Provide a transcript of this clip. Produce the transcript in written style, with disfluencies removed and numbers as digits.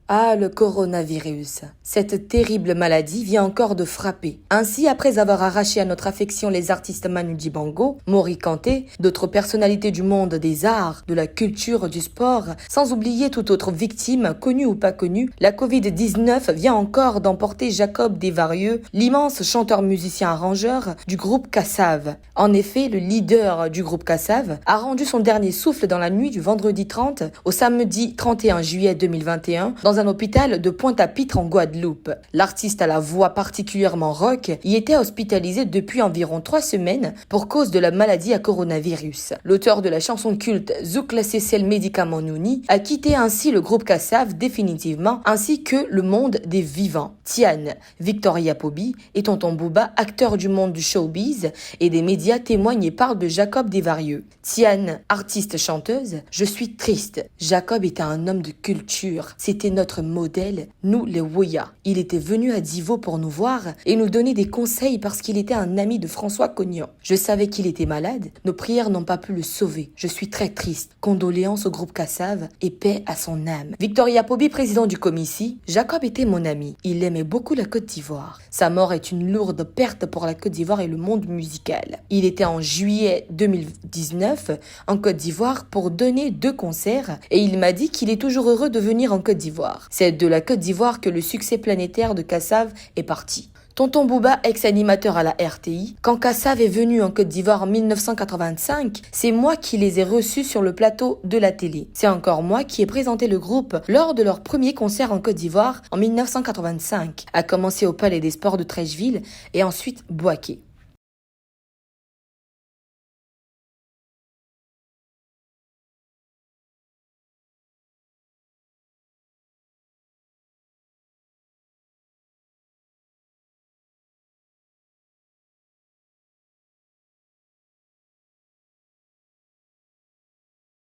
Ah, le coronavirus. Cette terrible maladie vient encore de frapper. Ainsi, après avoir arraché à notre affection les artistes Manu Dibango, Mori Kanté, d'autres personnalités du monde des arts, de la culture, du sport, sans oublier toute autre victime, connue ou pas connue, la Covid-19 vient encore d'emporter Jacob Desvarieux, l'immense chanteur-musicien-arrangeur du groupe Kassav. En effet, le leader du groupe Kassav a rendu son dernier souffle dans la nuit du vendredi 30 au samedi 31 juillet 2021 dans un hôpital de Pointe-à-Pitre en Guadeloupe. L'artiste à la voix particulièrement rock y était hospitalisé depuis environ 3 semaines pour cause de la maladie à coronavirus. L'auteur de la chanson culte Zouk la Cécile Médicament Nouni a quitté ainsi le groupe Kassav définitivement ainsi que le monde des vivants. Tiane, Victoria Pobi et Tonton Booba, acteurs du monde du showbiz et des médias témoignent et parlent de Jacob Desvarieux. Tiane, artiste chanteuse, je suis triste. Jacob était un homme de culture. C'était notre modèle, nous les Woya. Il était venu à Divo pour nous voir et nous donner des conseils parce qu'il était un ami de François Cognan. Je savais qu'il était malade, nos prières n'ont pas pu le sauver. Je suis très triste. Condoléances au groupe Kassav et paix à son âme. Victoria Pobi, président du Comici, Jacob était mon ami. Il aimait beaucoup la Côte d'Ivoire. Sa mort est une lourde perte pour la Côte d'Ivoire et le monde musical. Il était en juillet 2019 en Côte d'Ivoire pour donner 2 concerts et il m'a dit qu'il est toujours heureux de venir en Côte d'Ivoire. C'est de la Côte d'Ivoire que le succès planétaire de Kassav est parti. Tonton Booba, ex-animateur à la RTI, quand Kassav est venu en Côte d'Ivoire en 1985, c'est moi qui les ai reçus sur le plateau de la télé. C'est encore moi qui ai présenté le groupe lors de leur premier concert en Côte d'Ivoire en 1985, à commencer au Palais des Sports de Trècheville et ensuite Bouaké.